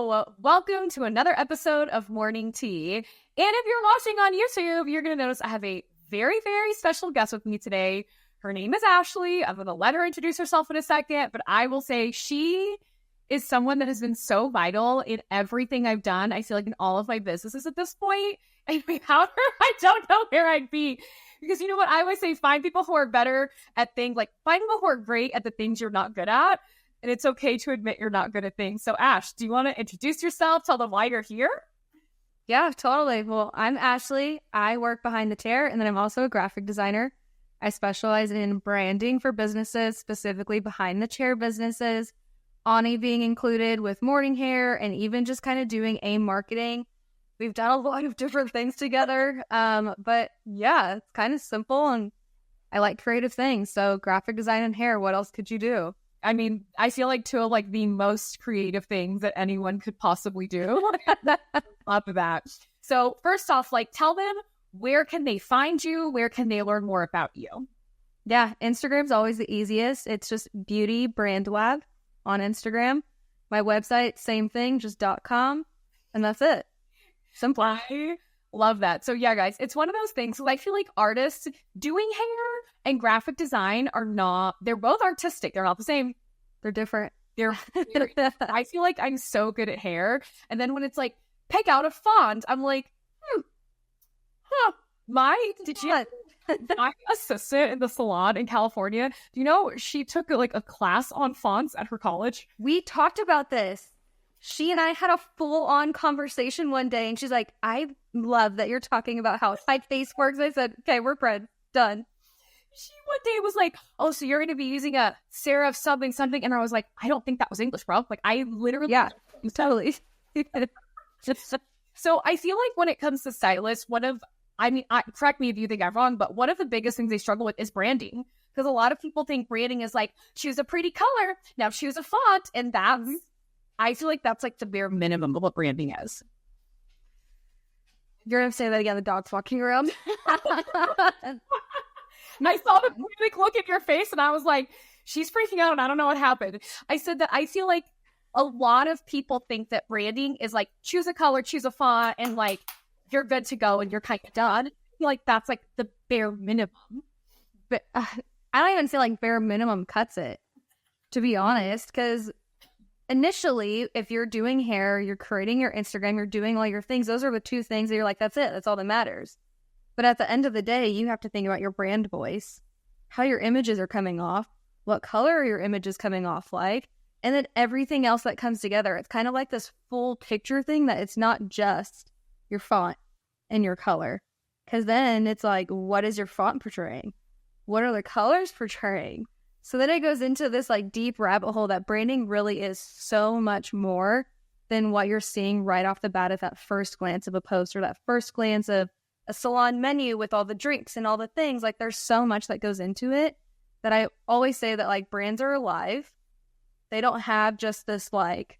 So welcome to another episode of Morning Tea. And if you're watching on YouTube, you're going to notice I have a very, very special guest with me today. Her name is Ashley. I'm going to let her introduce herself in a second, but I will say she is someone that has been so vital in everything I've done. I feel like in all of my businesses at this point. And without her, I don't know where I'd be. Because you know what? I always say find people who are better at things, like find people who are great at the things you're not good at. And it's okay to admit you're not good at things. So Ash, do you want to introduce yourself? Tell them why you're here? Yeah, totally. Well, I'm Ashley. I work behind the chair, and then I'm also a graphic designer. I specialize in branding for businesses, specifically behind the chair businesses, Ani being included with morning hair, and even just kind of doing AIM marketing. We've done a lot of different things together, but yeah, it's kind of simple, and I like creative things. So graphic design and hair, what else could you do? I mean, I feel like two of like the most creative things that anyone could possibly do. Love that. So first off, like tell them, where can they find you? Where can they learn more about you? Yeah, Instagram's always the easiest. It's just Beauty Brand Lab on Instagram. My website, same thing, just .com, and that's it. Simple. I love that. So yeah, guys, it's one of those things. I feel like artists doing hair and graphic design they're both artistic. They're not the same. They're different. I feel like I'm so good at hair. And then when it's like, pick out a font, I'm like, my assistant in the salon in California, do you know she took like a class on fonts at her college? We talked about this. She and I had a full-on conversation one day, and she's like, I love that you're talking about how typeface works. I said, okay, we're friends. Done. She one day was like, oh, so you're going to be using a serif something. And I was like, I don't think that was English, bro. Like, I literally... Yeah, totally. So I feel like when it comes to stylists, correct me if you think I'm wrong, but one of the biggest things they struggle with is branding. Because a lot of people think branding is like, choose a pretty color, now choose a font, and that's... I feel like that's like the bare minimum of what branding is. You're going to say that again, the dog's walking around. And I saw the quick look in your face and I was like, she's freaking out and I don't know what happened. I said that I feel like a lot of people think that branding is like, choose a color, choose a font, and like, you're good to go and you're kind of done. I feel like that's like the bare minimum. But I don't even feel like bare minimum cuts it, to be honest, because initially, if you're doing hair, you're creating your Instagram, you're doing all your things, those are the two things that you're like, that's it, that's all that matters. But at the end of the day, you have to think about your brand voice, how your images are coming off, what color are your images coming off like, and then everything else that comes together. It's kind of like this full picture thing that it's not just your font and your color. Because then it's like, what is your font portraying? What are the colors portraying? So then it goes into this like deep rabbit hole that branding really is so much more than what you're seeing right off the bat at that first glance of a post or that first glance of a salon menu with all the drinks and all the things. Like there's so much that goes into it that I always say that like brands are alive. They don't have just this like,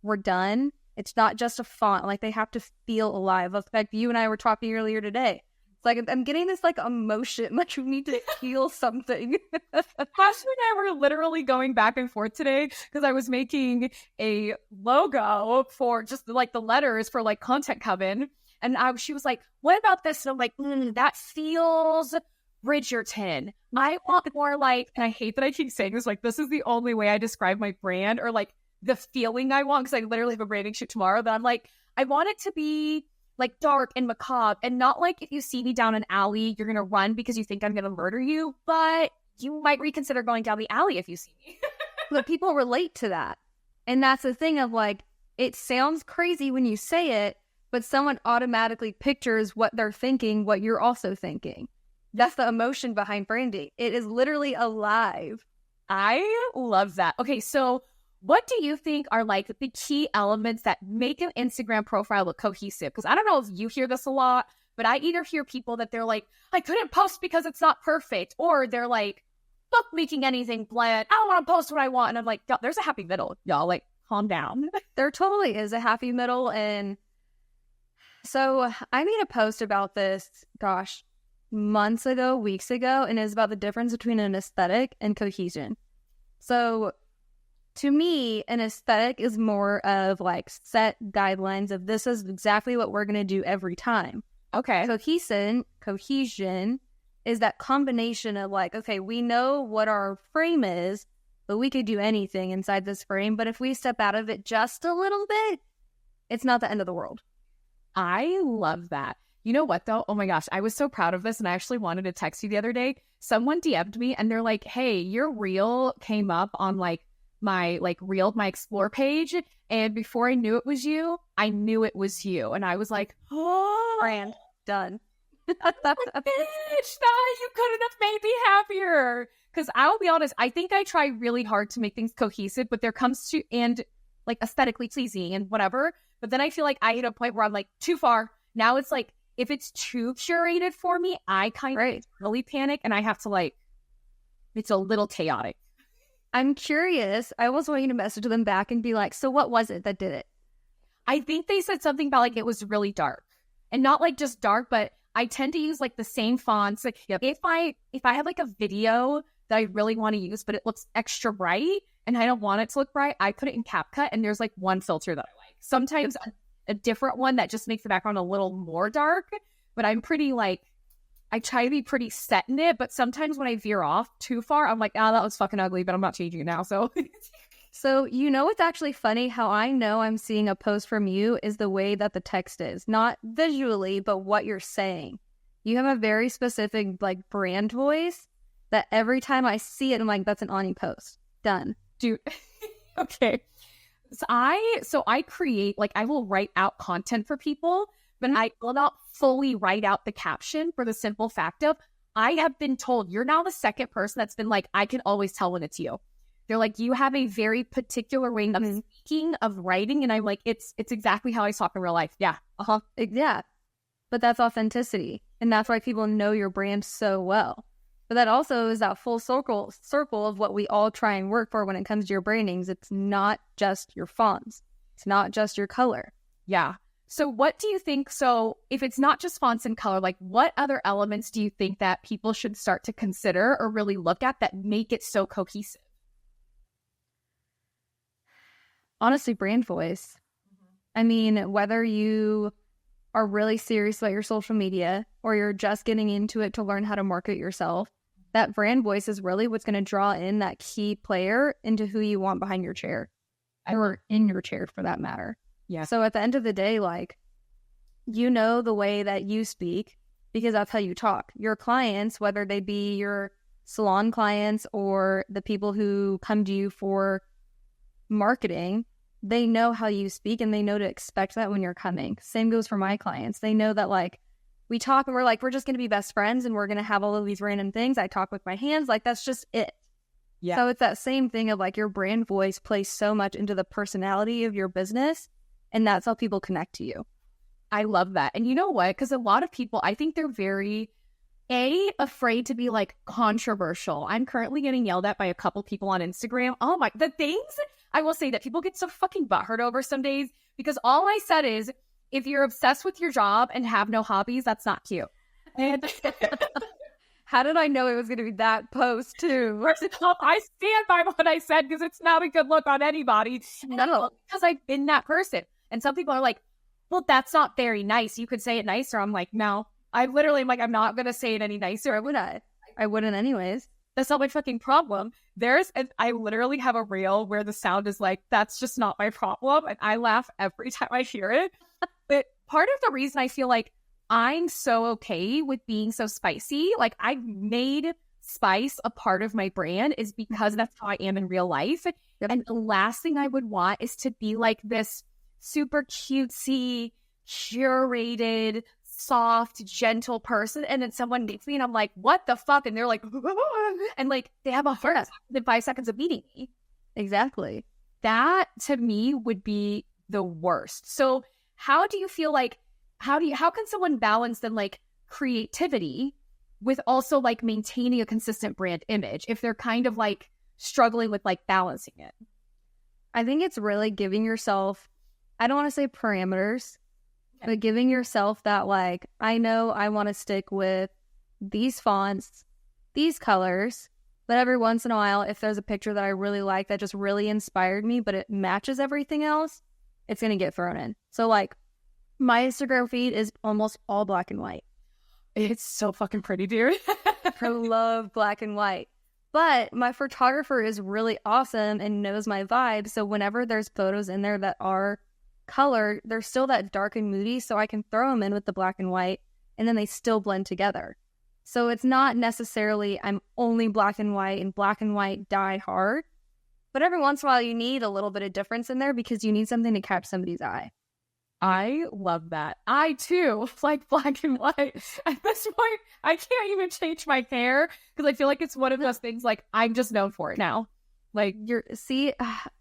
we're done. It's not just a font. Like they have to feel alive. In fact, you and I were talking earlier today. Like, I'm getting this, like, emotion. Like, you need to feel something. Ashley and I were literally going back and forth today because I was making a logo for just, like, the letters for, like, Content Coven. And she was like, what about this? And I'm like, that feels Bridgerton. I want more, like, and I hate that I keep saying this, like, this is the only way I describe my brand or, like, the feeling I want, because I literally have a branding shoot tomorrow. But I'm like, I want it to be like dark and macabre, and not like if you see me down an alley, you're going to run because you think I'm going to murder you, but you might reconsider going down the alley if you see me. But people relate to that. And that's the thing of like, it sounds crazy when you say it, but someone automatically pictures what they're thinking, what you're also thinking. That's the emotion behind branding. It is literally alive. I love that. Okay, so what do you think are like the key elements that make an Instagram profile look cohesive? Because I don't know if you hear this a lot, but I either hear people that they're like, I couldn't post because it's not perfect. Or they're like, fuck making anything bland. I don't want to post what I want. And I'm like, there's a happy middle. Y'all, like, calm down. There totally is a happy middle. And so I made a post about this, months ago, weeks ago, and it's about the difference between an aesthetic and cohesion. So To me, an aesthetic is more of like set guidelines of this is exactly what we're going to do every time. Okay. Cohesion is that combination of like, okay, we know what our frame is, but we could do anything inside this frame. But if we step out of it just a little bit, it's not the end of the world. I love that. You know what, though? Oh my gosh, I was so proud of this, and I actually wanted to text you the other day. Someone DM'd me, and they're like, hey, your reel came up on, like, my Explore page, and before I knew it was you, I knew it was you. And I was like, oh. Brand. Done. Bitch, you couldn't have made me happier. Because I'll be honest, I think I try really hard to make things cohesive, but there comes to, and, like, aesthetically pleasing and whatever. But then I feel like I hit a point where I'm like, too far. Now it's like, if it's too curated for me, I kind of really panic, and I have to, like, it's a little chaotic. I'm curious. I almost want you to message them back and be like, so what was it that did it? I think they said something about, like, it was really dark. And not, like, just dark, but I tend to use, like, the same fonts. Like, if I have, like, a video that I really want to use, but it looks extra bright, and I don't want it to look bright, I put it in CapCut, and there's, like, one filter that I like. Sometimes a different one that just makes the background a little more dark, but I'm pretty, like, I try to be pretty set in it, but sometimes when I veer off too far, I'm like, oh, that was fucking ugly, but I'm not changing it now, so. So, you know what's actually funny? How I know I'm seeing a post from you is the way that the text is. Not visually, but what you're saying. You have a very specific, like, brand voice that every time I see it, I'm like, that's an Ani post. Done. Dude, okay. So I create, like, I will write out content for people, but I will not fully write out the caption for the simple fact of, I have been told, you're now the second person that's been like, I can always tell when it's you. They're like, you have a very particular way of speaking, of writing, and I'm like, it's exactly how I talk in real life. Yeah. Yeah. But that's authenticity, and that's why people know your brand so well. But that also is that full circle of what we all try and work for when it comes to your brandings. It's not just your fonts. It's not just your color. Yeah. So what do you think? So if it's not just fonts and color, like, what other elements do you think that people should start to consider or really look at that make it so cohesive? Honestly, brand voice. I mean, whether you are really serious about your social media or you're just getting into it to learn how to market yourself, that brand voice is really what's going to draw in that key player into who you want behind your chair or in your chair for that matter. Yeah. So at the end of the day, like, you know the way that you speak because that's how you talk. Your clients, whether they be your salon clients or the people who come to you for marketing, they know how you speak and they know to expect that when you're coming. Same goes for my clients. They know that, like, we talk and we're like, we're just going to be best friends and we're going to have all of these random things. I talk with my hands. Like, that's just it. Yeah. So it's that same thing of, like, your brand voice plays so much into the personality of your business, and that's how people connect to you. I love that. And you know what? Because a lot of people, I think they're very, afraid to be, like, controversial. I'm currently getting yelled at by a couple people on Instagram. Oh my, the things I will say that people get so fucking butthurt over some days, because all I said is, if you're obsessed with your job and have no hobbies, that's not cute. And how did I know it was going to be that post too? I stand by what I said because it's not a good look on anybody. No, because I've been that person. And some people are like, well, that's not very nice. You could say it nicer. I'm like, no. I literally am like, I'm not going to say it any nicer. I wouldn't anyways. That's not my fucking problem. I literally have a reel where the sound is like, that's just not my problem. And I laugh every time I hear it. But part of the reason I feel like I'm so okay with being so spicy, like, I've made spice a part of my brand, is because that's how I am in real life. Yep. And the last thing I would want is to be like this super cutesy, curated, soft, gentle person, and then someone meets me and I'm like, what the fuck? And they're like, and, like, they have a heart attack within 5 seconds of meeting me. Exactly. That to me would be the worst. So how do you feel like, how can someone balance then, like, creativity with also, like, maintaining a consistent brand image if they're kind of, like, struggling with, like, balancing it? I think it's really giving yourself, I don't want to say parameters, but giving yourself that, like, I know I want to stick with these fonts, these colors, But every once in a while, if there's a picture that I really like that just really inspired me, but it matches everything else, it's going to get thrown in. So, like, my Instagram feed is almost all black and white. It's so fucking pretty, dude. I love black and white. But my photographer is really awesome and knows my vibe. So whenever there's photos in there that are colored, they're still that dark and moody. So I can throw them in with the black and white, and then they still blend together. So it's not necessarily I'm only black and white die hard. But every once in a while, you need a little bit of difference in there because you need something to catch somebody's eye. I love that. I too like black and white. At this point, I can't even change my hair because I feel like it's one of those things like I'm just known for it now. Like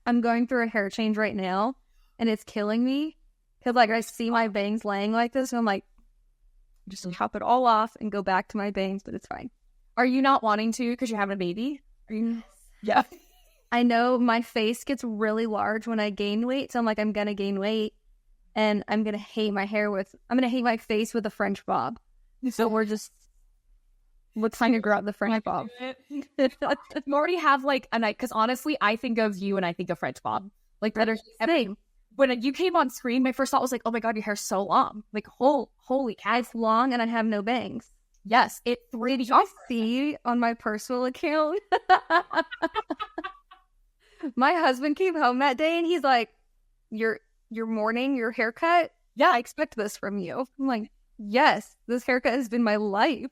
I'm going through a hair change right now and it's killing me because like I see my bangs laying like this and I'm like, just chop it all off and go back to my bangs, but it's fine. Are you not wanting to because you're having a baby? Are you? Yeah. I know my face gets really large when I gain weight, so I'm like, I'm gonna gain weight. And I'm going to hate my face with a French bob. So let's kind of grow out the French bob. You already have like a night, because honestly, I think of you and I think of French bob. Like that same. When you came on screen, my first thought was like, oh my God, your hair's so long. Like, holy cow. It's long and I have no bangs. Yes, it 3D. Did you see on my personal account? My husband came home that day and he's like, You're mourning your haircut? Yeah, I expect this from you. I'm like, yes, this haircut has been my life.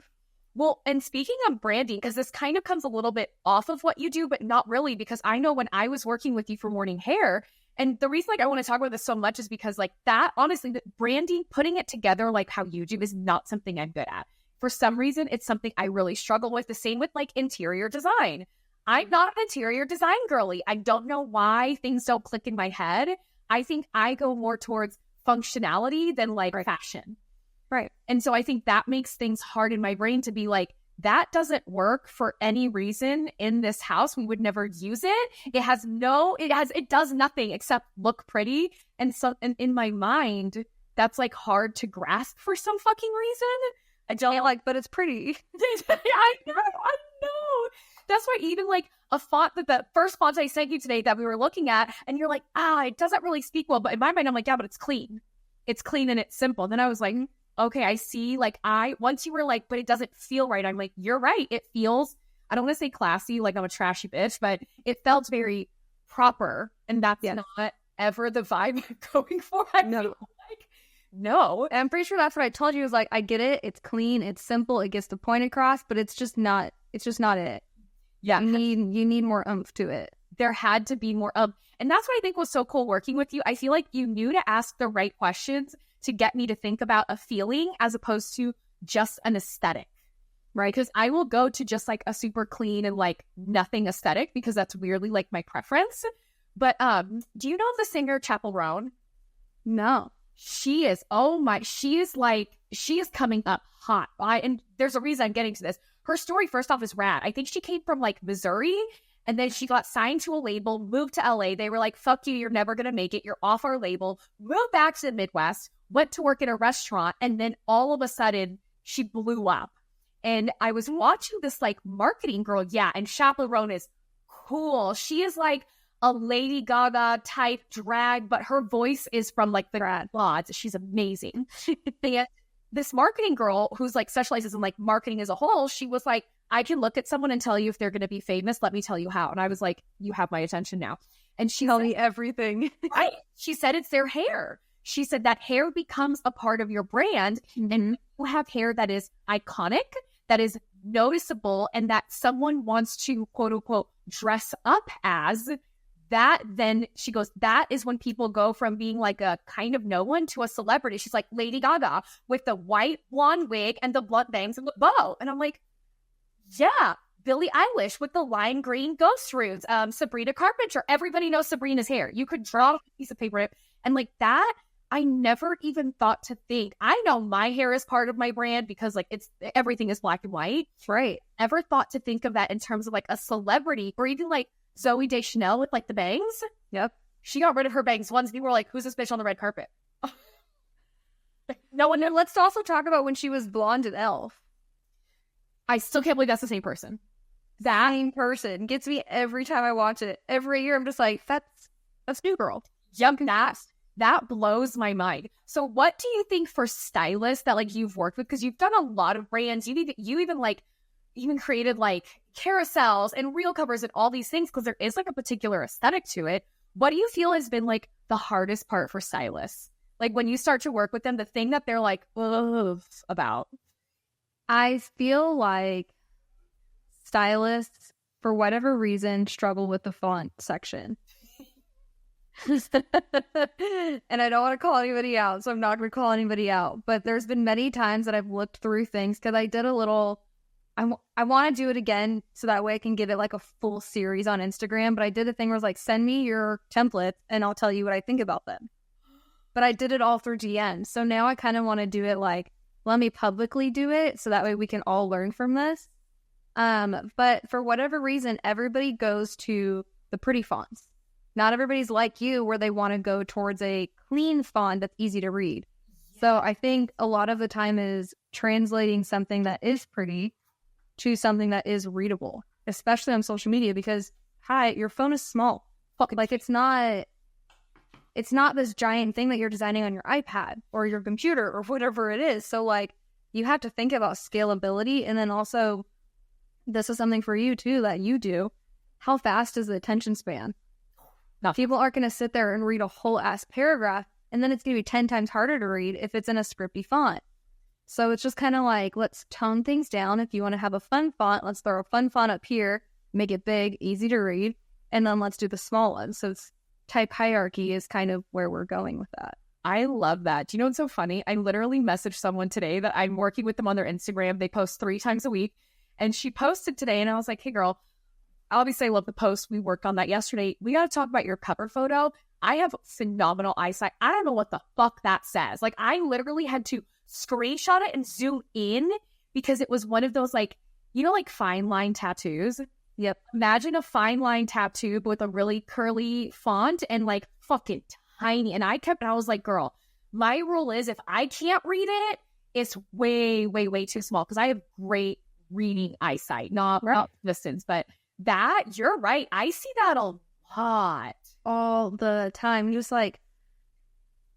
Well, and speaking of branding, because this kind of comes a little bit off of what you do, but not really, because I know when I was working with you for Morning Hair, and the reason like I want to talk about this so much is because like that, honestly, the branding, putting it together like how you do is not something I'm good at. For some reason, it's something I really struggle with. The same with like interior design. I'm not an interior design girly. I don't know why things don't click in my head. I think I go more towards functionality than like fashion. Right. And so I think that makes things hard in my brain to be like, that doesn't work for any reason in this house. We would never use it. It does nothing except look pretty. And so and in my mind, that's like hard to grasp for some fucking reason. I don't like, but it's pretty. I know. That's why even like a font that the first font I sent you today that we were looking at, and you're like, it doesn't really speak well. But in my mind, I'm like, yeah, but it's clean. It's clean and it's simple. And then I was like, okay, I see. Like once you were like, but it doesn't feel right. I'm like, you're right. It feels, I don't want to say classy, like I'm a trashy bitch, but it felt very proper. And that's not ever the vibe I'm going for. No. And I'm pretty sure that's what I told you. Was like, I get it. It's clean. It's simple. It gets the point across, but it's just not it. Yeah. You need more oomph to it. There had to be more and that's what I think was so cool working with you. I feel like you knew to ask the right questions to get me to think about a feeling as opposed to just an aesthetic, right? Because I will go to just like a super clean and like nothing aesthetic because that's weirdly like my preference. But do you know the singer Chappell Roan? No. She is coming up hot. And there's a reason I'm getting to this. Her story, first off, is rad. I think she came from like Missouri, and then she got signed to a label, moved to LA. They were like, fuck you, you're never going to make it. You're off our label. Moved back to the Midwest, went to work in a restaurant, and then all of a sudden, she blew up. And I was watching this like marketing girl. Yeah, and Chappell Roan is cool. She is like a Lady Gaga type drag, but her voice is from like the gods. She's amazing. And this marketing girl who's like specializes in like marketing as a whole, she was like, I can look at someone and tell you if they're going to be famous. Let me tell you how. And I was like, you have my attention now. And she told me everything. Right. She said it's their hair. She said that hair becomes a part of your brand. Mm-hmm. And you have hair that is iconic, that is noticeable, and that someone wants to quote unquote dress up as. That then she goes, that is when people go from being like a kind of no one to a celebrity. She's like Lady Gaga with the white blonde wig and the blunt bangs and the bow. And I'm like, yeah, Billie Eilish with the lime green ghost roots, Sabrina Carpenter. Everybody knows Sabrina's hair. You could draw a piece of paper. And like that, I never even thought to think. I know my hair is part of my brand because like everything is black and white. Right. Ever thought to think of that in terms of like a celebrity or even like Zooey Deschanel with like the bangs. Yep. She got rid of her bangs once. People were like, who's this bitch on the red carpet? No one knew. Let's also talk about when she was blonde at Elf. I still can't believe that's the same person. same person. Gets me every time I watch it. Every year I'm just like, that's new girl. Yep, that blows my mind. So what do you think for stylists that like you've worked with? Because you've done a lot of brands. You even created like carousels and reel covers and all these things because there is like a particular aesthetic to it. What do you feel has been like the hardest part for stylists? Like when you start to work with them, the thing that they're like, ugh, about. I feel like stylists, for whatever reason, struggle with the font section. And I don't want to call anybody out, so I'm not going to call anybody out. But there's been many times that I've looked through things because I did a little... I want to do it again so that way I can give it like a full series on Instagram. But I did a thing where I was like, send me your templates and I'll tell you what I think about them. But I did it all through DM. So now I kind of want to do it like, let me publicly do it so that way we can all learn from this. But for whatever reason, everybody goes to the pretty fonts. Not everybody's like you where they want to go towards a clean font that's easy to read. Yeah. So I think a lot of the time is translating something that is pretty to something that is readable, especially on social media because, hi, your phone is small. Like it's not this giant thing that you're designing on your iPad or your computer or whatever it is. So like you have to think about scalability. And then also, this is something for you too that you do. How fast is the attention span? Now, people aren't going to sit there and read a whole ass paragraph, and then it's going to be 10 times harder to read if it's in a scripty font. So it's just kind of like, let's tone things down. If you want to have a fun font, let's throw a fun font up here, make it big, easy to read, and then let's do the small one. So it's type hierarchy is kind of where we're going with that. I love that. Do you know what's so funny? I literally messaged someone today that I'm working with them on their Instagram. They post 3 times a week. And she posted today, and I was like, hey, girl, obviously I love the post. We worked on that yesterday. We got to talk about your cover photo. I have phenomenal eyesight. I don't know what the fuck that says. Like, I literally had to screenshot it and zoom in because it was one of those, like, you know, like fine line tattoos. Yep. Imagine a fine line tattoo with a really curly font and like fucking tiny. And I was like, girl, my rule is if I can't read it, it's way, way, way too small because I have great reading eyesight, not distance. But that, you're right. I see that a lot. All the time. Just like,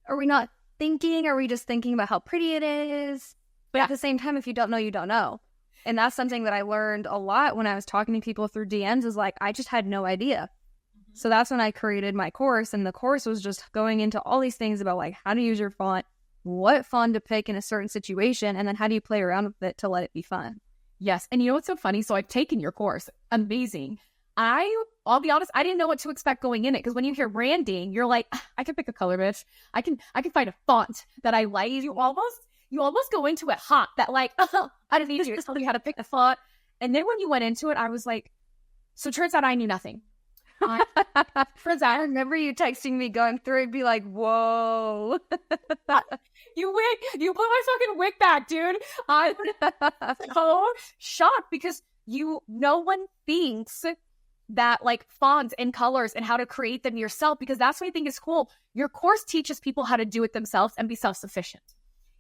are we not thinking? Are we just thinking about how pretty it is? But at the same time, if you don't know, you don't know. And that's something that I learned a lot when I was talking to people through DMs is like, I just had no idea. Mm-hmm. So that's when I created my course. And the course was just going into all these things about like how to use your font, what font to pick in a certain situation, and then how do you play around with it to let it be fun. Yes. And you know what's so funny? So I've taken your course. Amazing. I'll be honest, I didn't know what to expect going in it because when you hear branding, you're like, I can pick a color, bitch. I can find a font that I like. You almost go into it hot that like, I didn't need you to tell me how to pick a font. And then when you went into it, I was like, so it turns out I knew nothing. Turns out I remember you texting me going through and be like, whoa. You put my fucking wig back, dude. I'm so shocked because no one thinks that like fonts and colors and how to create them yourself, because that's what I think is cool. Your course teaches people how to do it themselves and be self-sufficient.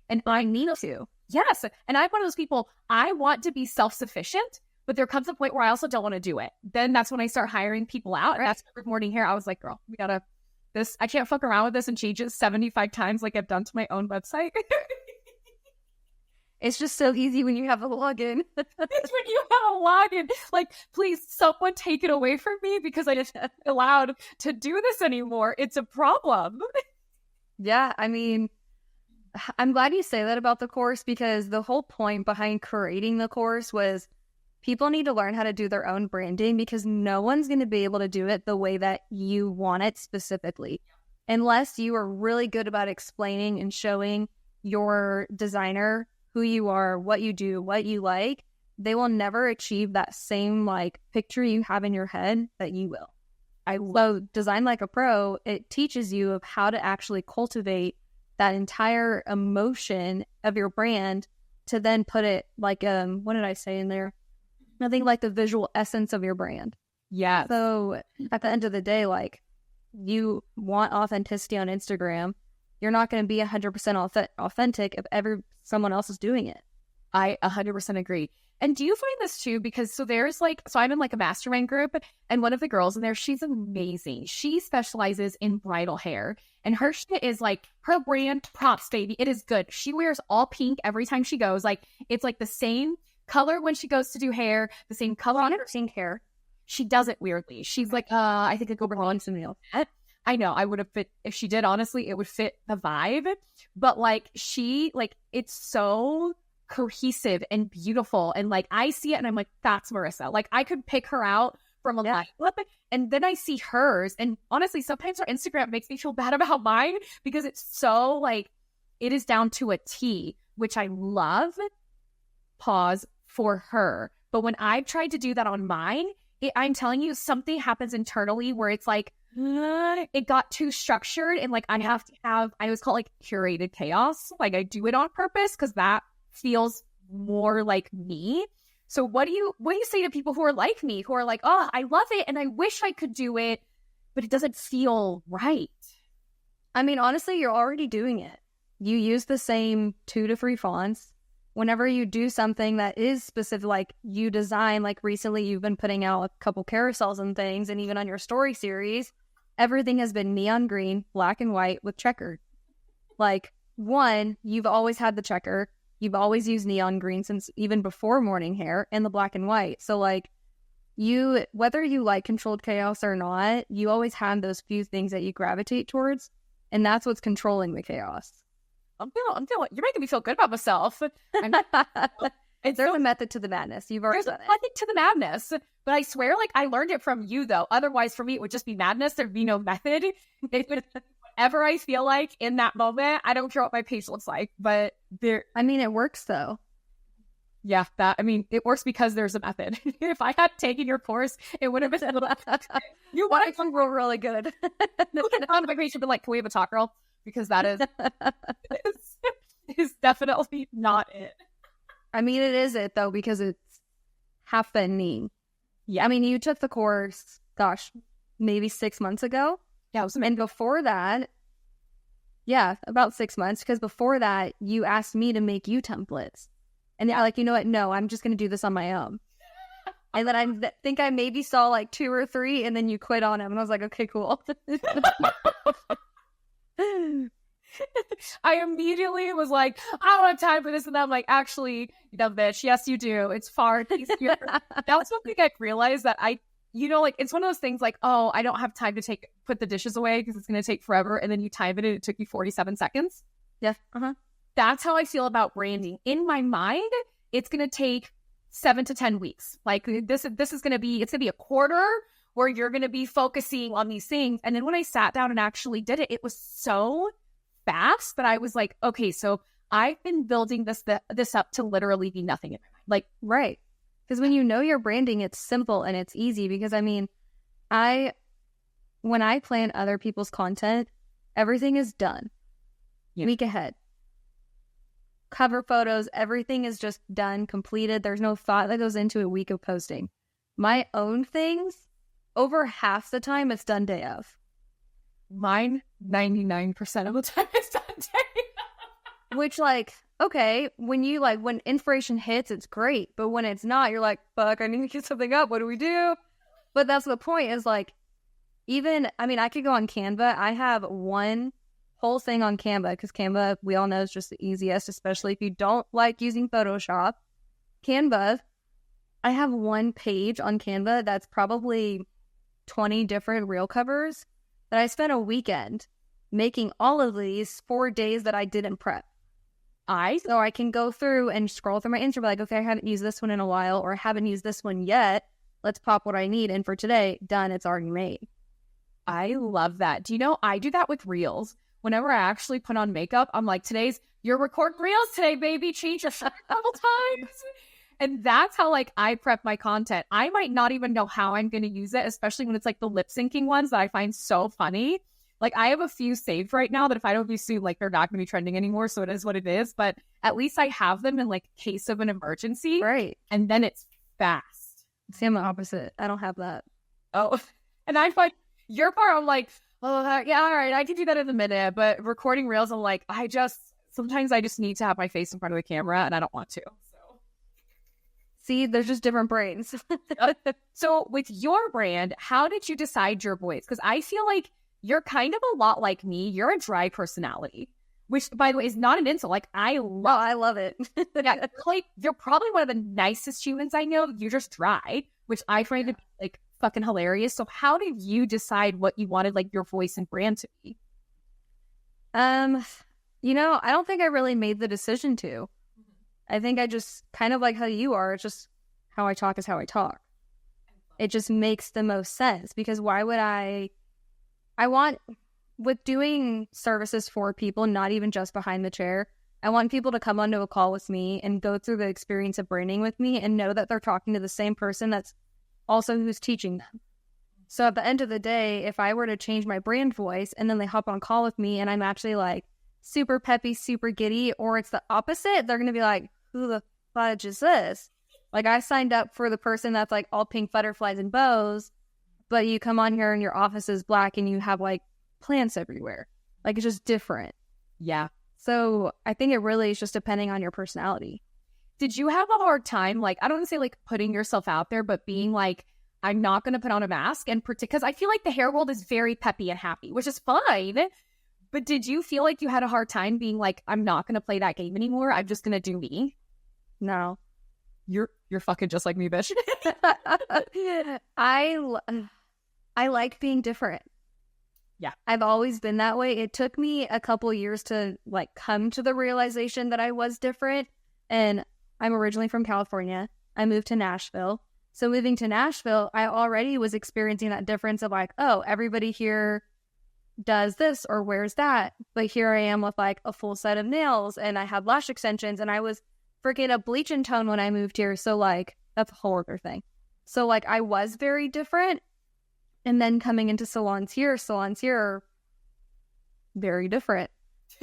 And I need to. Yes. And I'm one of those people, I want to be self-sufficient, but there comes a point where I also don't want to do it. Then that's when I start hiring people out. Right. That's with Morning Hair. I was like, girl, I can't fuck around with this and change it 75 times like I've done to my own website. It's just so easy when you have a login. It's when you have a login. Like, please, someone take it away from me because I just not allowed to do this anymore. It's a problem. Yeah, I mean, I'm glad you say that about the course because the whole point behind creating the course was people need to learn how to do their own branding because no one's going to be able to do it the way that you want it specifically. Unless you are really good about explaining and showing your designer who you are, what you do, what you like, they will never achieve that same like picture you have in your head that you will. So Design Like a Pro, it teaches you of how to actually cultivate that entire emotion of your brand to then put it like, what did I say in there? I think like the visual essence of your brand. Yeah. So at the end of the day, like you want authenticity on Instagram. You're not going to be 100% authentic if someone else is doing it. I 100% agree. And do you find this too? Because so I'm in like a mastermind group, and one of the girls in there, she's amazing. She specializes in bridal hair, and her shit is like her brand props, baby. It is good. She wears all pink every time she goes. Like it's like the same color when she goes to do hair, the same color on her pink hair. She does it weirdly. She's like, I think I go on to the I know I would have fit if she did. Honestly, it would fit the vibe. But like it's so cohesive and beautiful, and like I see it and I'm like, that's Marissa. Like I could pick her out from a lineup, and then I see hers, and honestly sometimes her Instagram makes me feel bad about mine because it's so like it is down to a T, which I love. Pause for her. But when I've tried to do that on mine, I'm telling you, something happens internally where it's like it got too structured, and like I have to have, I always call it like curated chaos. Like I do it on purpose because that feels more like me. So what do you say to people who are like me, who are like, oh, I love it and I wish I could do it, but it doesn't feel right? I mean, honestly, you're already doing it. You use the same 2 to 3 fonts. Whenever you do something that is specific, like you design, like recently you've been putting out a couple carousels and things, and even on your story series, everything has been neon green, black and white with checkered. Like, one, you've always had the checker. You've always used neon green since even before Mourning hair, and the black and white. So like whether you like controlled chaos or not, you always have those few things that you gravitate towards, and that's what's controlling the chaos. I'm feeling, you're making me feel good about myself. There's a method to the madness. You've already done it. I think to the madness, but I swear, like I learned it from you though. Otherwise, for me, it would just be madness. There'd be no method. It would whatever I feel like in that moment. I don't care what my page looks like, but it works though. Yeah, it works because there's a method. If I had taken your course, it would have been you want to grow really good. On my page would be like, can we have a talk, girl? Because that is definitely not it. I mean, it is it though, because it's happening. Yeah. I mean, you took the course, gosh, maybe 6 months ago. Yeah. And before that, about 6 months, because before that, you asked me to make you templates. And I'm like, you know what? No, I'm just going to do this on my own. And then I think I maybe saw like 2 or 3, and then you quit on them. And I was like, okay, cool. I immediately was like, I don't have time for this. And then I'm like, actually, you dumb bitch. Yes, you do. It's far easier. That was something I realized that it's one of those things like, oh, I don't have time to put the dishes away because it's going to take forever. And then you time it and it took you 47 seconds. Yeah. That's how I feel about branding. In my mind, it's going to take 7 to 10 weeks. Like this is going to be a quarter where you're going to be focusing on these things. And then when I sat down and actually did it, it was so fast that I was like, okay, so I've been building this up to literally be nothing in my mind. Like, right. Because when you know your branding, it's simple and it's easy. Because I mean, when I plan other people's content, everything is done week ahead. Cover photos, everything is just done, completed. There's no thought that goes into a week of posting. My own things, over half the time, it's done day of. Mine, 99% of the time, it's done day of. Which, like, okay, when inspiration hits, it's great. But when it's not, you're like, fuck, I need to get something up. What do we do? But that's the point is, like, I could go on Canva. I have one whole thing on Canva because Canva, we all know, is just the easiest, especially if you don't like using Photoshop. Canva, I have one page on Canva that's probably 20 different reel covers that I spent a weekend making all of these 4 days that I didn't prep. So I can go through and scroll through my Instagram, like, okay, I haven't used this one in a while, or I haven't used this one yet. Let's pop what I need. And for today, done, it's already made. I love that. Do you know, I do that with reels. Whenever I actually put on makeup, I'm like, you're recording reels today, baby. Change your shot a couple times. And that's how, like, I prep my content. I might not even know how I'm going to use it, especially when it's, like, the lip syncing ones that I find so funny. Like, I have a few saved right now that if I don't do soon, like, they're not going to be trending anymore, so it is what it is. But at least I have them in, like, case of an emergency. Right. And then it's fast. See, I'm the opposite. I don't have that. Oh. And I find your part, I'm like, oh, yeah, all right, I can do that in a minute. But recording reels, I'm like, sometimes I just need to have my face in front of the camera, and I don't want to. See, there's just different brains. So with your brand, how did you decide your voice? Because I feel like you're kind of a lot like me. You're a dry personality, which, by the way, is not an insult. Like, I love it. Yeah, like, you're probably one of the nicest humans I know. You're just dry, which I find to be, like, fucking hilarious. So how did you decide what you wanted, like, your voice and brand to be? I don't think I really made the decision to. I think I just kind of like how you are. It's just how I talk is how I talk. It just makes the most sense, because why would I want, with doing services for people, not even just behind the chair, I want people to come onto a call with me and go through the experience of branding with me and know that they're talking to the same person that's also who's teaching them. So at the end of the day, if I were to change my brand voice and then they hop on call with me and I'm actually like super peppy, super giddy, or it's the opposite, they're going to be like, who the fudge is this? Like, I signed up for the person that's like all pink butterflies and bows, but you come on here and your office is black and you have like plants everywhere. Like, it's just different. Yeah. So I think it really is just depending on your personality. Did you have a hard time, like, I don't want to say like putting yourself out there, but being like, I'm not going to put on a mask and because I feel like the hair world is very peppy and happy, which is fine. But did you feel like you had a hard time being like, I'm not going to play that game anymore. I'm just going to do me? No. You're fucking just like me, bitch. I like being different. Yeah. I've always been that way. It took me a couple years to like come to the realization that I was different. And I'm originally from California. I moved to Nashville. So moving to Nashville, I already was experiencing that difference of like, oh, everybody here does this or wears that. But here I am with like a full set of nails and I had lash extensions and I was freaking a bleach and tone when I moved here. So like, that's a whole other thing. So like, I was very different. And then coming into salons here are very different.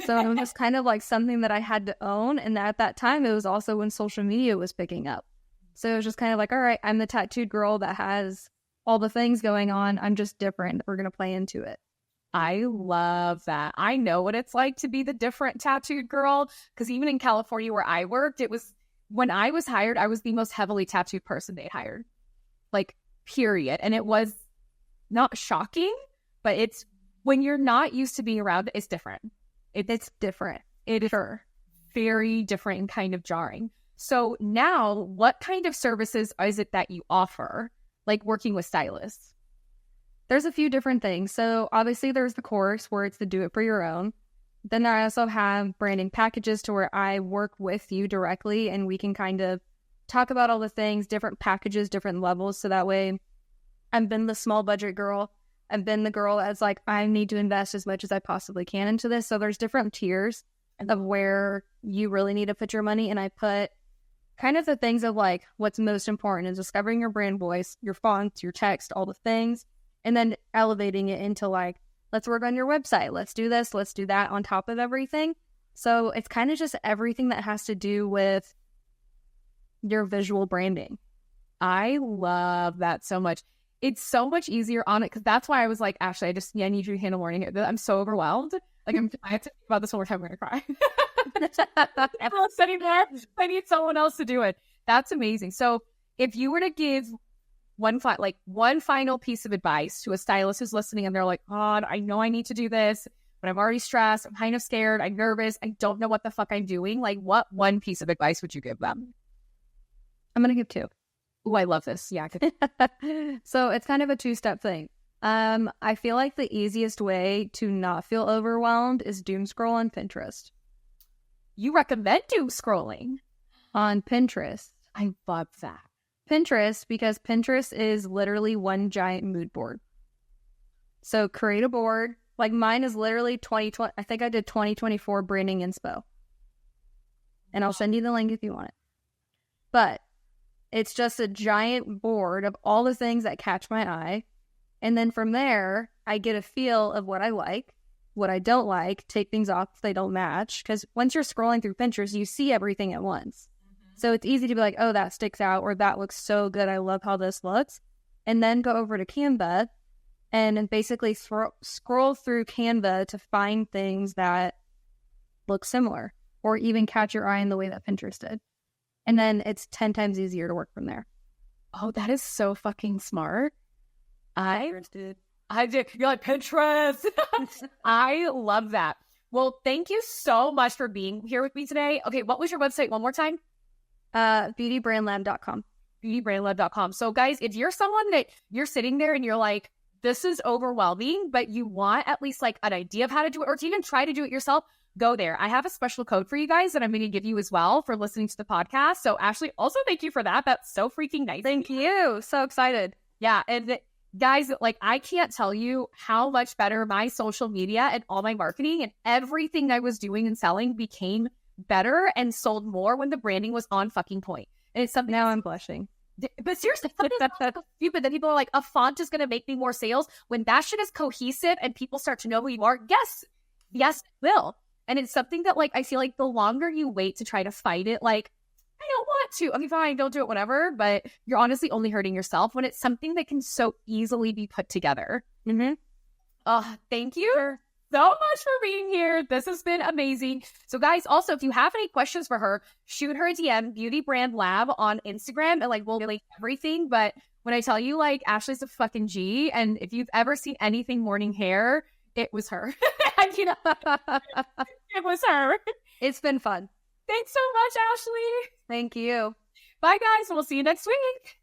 So it was just kind of like something that I had to own. And at that time, it was also when social media was picking up. So it was just kind of like, all right, I'm the tattooed girl that has all the things going on. I'm just different. We're going to play into it. I love that. I know what it's like to be the different tattooed girl, because even in California where I worked, it was when I was hired, I was the most heavily tattooed person they hired, like, period. And it was not shocking, but it's when you're not used to being around, it's different. It's different. It is very different and kind of jarring. So now, what kind of services is it that you offer, like working with stylists? There's a few different things. So obviously there's the course where it's the do it for your own. Then I also have branding packages to where I work with you directly and we can kind of talk about all the things, different packages, different levels. So that way I've been the small budget girl. I've been the girl that's like, I need to invest as much as I possibly can into this. So there's different tiers of where you really need to put your money. And I put kind of the things of like what's most important is discovering your brand voice, your fonts, your text, all the things. And then elevating it into like, let's work on your website. Let's do this. Let's do that on top of everything. So it's kind of just everything that has to do with your visual branding. I love that so much. It's so much easier on it because that's why I was like, Ashley, I need you to handle morning. I'm so overwhelmed. Like, I have to think about this one more time. I'm going to cry. Everyone's sitting there. I need someone else to do it. That's amazing. So if you were to give one final piece of advice to a stylist who's listening and they're like, God, I know I need to do this, but I'm already stressed. I'm kind of scared. I'm nervous. I don't know what the fuck I'm doing. Like, what one piece of advice would you give them? I'm going to give two. Oh, I love this. Yeah. So it's kind of a two-step thing. I feel like the easiest way to not feel overwhelmed is doom scroll on Pinterest. You recommend doom scrolling? On Pinterest. I love that. Pinterest, because Pinterest is literally one giant mood board. So create a board. Like mine is literally 2020. I think I did 2024 branding inspo. And I'll send you the link if you want it. But it's just a giant board of all the things that catch my eye. And then from there, I get a feel of what I like, what I don't like, take things off if they don't match. Because once you're scrolling through Pinterest, you see everything at once. So it's easy to be like, oh, that sticks out, or that looks so good. I love how this looks. And then go over to Canva and basically scroll through Canva to find things that look similar or even catch your eye in the way that Pinterest did. And then it's 10 times easier to work from there. Oh, that is so fucking smart. I did. You're like, Pinterest. I love that. Well, thank you so much for being here with me today. Okay, what was your website one more time? Beautybrandlab.com. Beautybrandlab.com. So guys, if you're someone that you're sitting there and you're like, this is overwhelming, but you want at least like an idea of how to do it, or to even try to do it yourself, go there. I have a special code for you guys that I'm going to give you as well for listening to the podcast. So Ashley, also thank you for that. That's so freaking nice. Thank you. So excited. Yeah. And guys, like, I can't tell you how much better my social media and all my marketing and everything I was doing and selling became better and sold more when the branding was on fucking point. And it's something. Now I'm blushing. But seriously, that's so stupid that people are like, a font is going to make me more sales. When that shit is cohesive and people start to know who you are, yes, it will. And it's something that, like, I feel like the longer you wait to try to fight it, like, I don't want to. Okay, fine, don't do it, whatever. But you're honestly only hurting yourself when it's something that can so easily be put together. Mm-hmm. Thank you so much for being here. This has been amazing. So guys, also, if you have any questions for her, shoot her a DM, Beauty Brand Lab on Instagram, and like, we'll link everything. But when I tell you, like, Ashley's a fucking G, and if you've ever seen anything morning hair, it was her. It was her. It's been fun. Thanks so much, Ashley. Thank you. Bye, guys. We'll see you next week.